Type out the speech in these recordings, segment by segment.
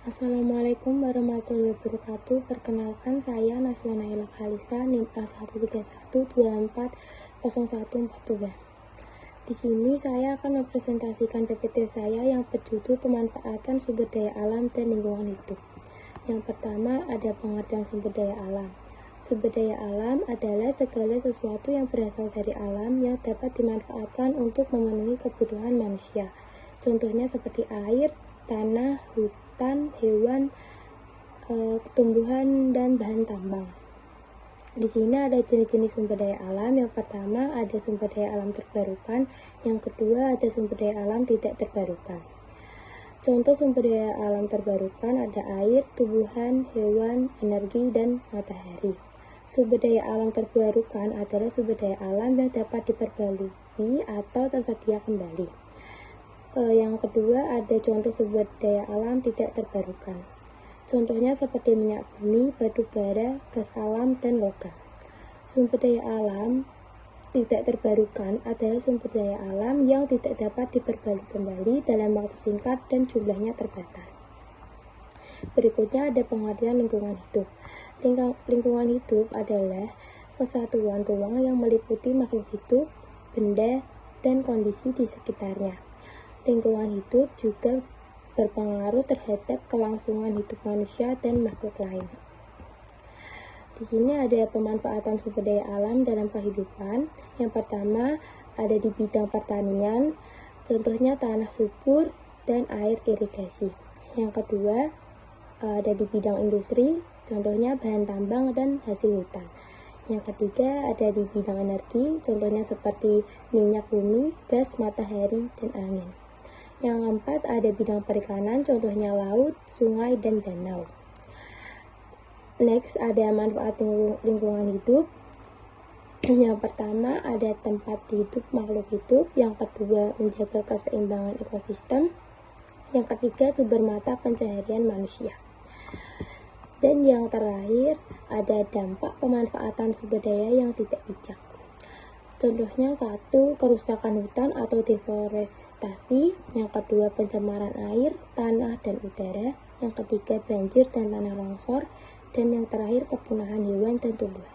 Assalamualaikum warahmatullahi wabarakatuh. Perkenalkan, saya Naswa Naila Khalisa, NIM A131240142. Di sini saya akan mempresentasikan PPT saya yang berjudul pemanfaatan sumber daya alam dan lingkungan hidup. Yang pertama, ada pengertian sumber daya alam. Sumber daya alam adalah segala sesuatu yang berasal dari alam yang dapat dimanfaatkan untuk memenuhi kebutuhan manusia. Contohnya seperti air, tanah, hutan, hewan, tumbuhan, dan bahan tambang. Di sini ada jenis-jenis sumber daya alam. Yang pertama ada sumber daya alam terbarukan, yang kedua ada sumber daya alam tidak terbarukan. Contoh sumber daya alam terbarukan ada air, tumbuhan, hewan, energi, dan matahari. Sumber daya alam terbarukan adalah sumber daya alam yang dapat diperbarui atau tersedia kembali. Yang kedua ada contoh sumber daya alam tidak terbarukan. Contohnya seperti minyak bumi, batu bara, gas alam, dan logam. Sumber daya alam tidak terbarukan adalah sumber daya alam yang tidak dapat diperbarui kembali dalam waktu singkat dan jumlahnya terbatas. Berikutnya ada pengertian lingkungan hidup. Lingkungan hidup adalah kesatuan ruang yang meliputi makhluk hidup, benda, dan kondisi di sekitarnya. Lingkungan hidup juga berpengaruh terhadap kelangsungan hidup manusia dan makhluk lain. Di sini ada pemanfaatan sumber daya alam dalam kehidupan. Yang pertama ada di bidang pertanian, contohnya tanah subur dan air irigasi. Yang kedua ada di bidang industri, contohnya bahan tambang dan hasil hutan. Yang ketiga ada di bidang energi, contohnya seperti minyak bumi, gas, matahari, dan angin. Yang keempat ada bidang perikanan, contohnya laut, sungai, dan danau. Next ada manfaat lingkungan hidup. Yang pertama ada tempat hidup makhluk hidup, yang kedua menjaga keseimbangan ekosistem, yang ketiga sumber mata pencaharian manusia. Dan yang terakhir ada dampak pemanfaatan sumber daya yang tidak bijak. Contohnya satu, kerusakan hutan atau deforestasi, yang kedua pencemaran air, tanah, dan udara, yang ketiga banjir dan tanah longsor, dan yang terakhir kepunahan hewan dan tumbuhan.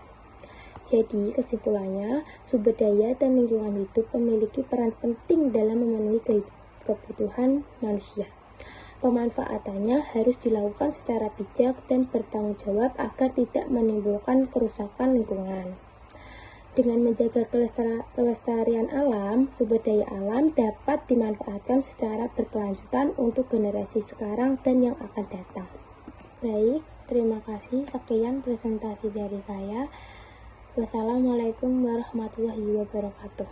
Jadi kesimpulannya, sumber daya dan lingkungan hidup memiliki peran penting dalam memenuhi kebutuhan manusia. Pemanfaatannya harus dilakukan secara bijak dan bertanggung jawab agar tidak menimbulkan kerusakan lingkungan. Dengan menjaga kelestarian alam, sumber daya alam dapat dimanfaatkan secara berkelanjutan untuk generasi sekarang dan yang akan datang. Baik, terima kasih. Sekian presentasi dari saya. Wassalamualaikum warahmatullahi wabarakatuh.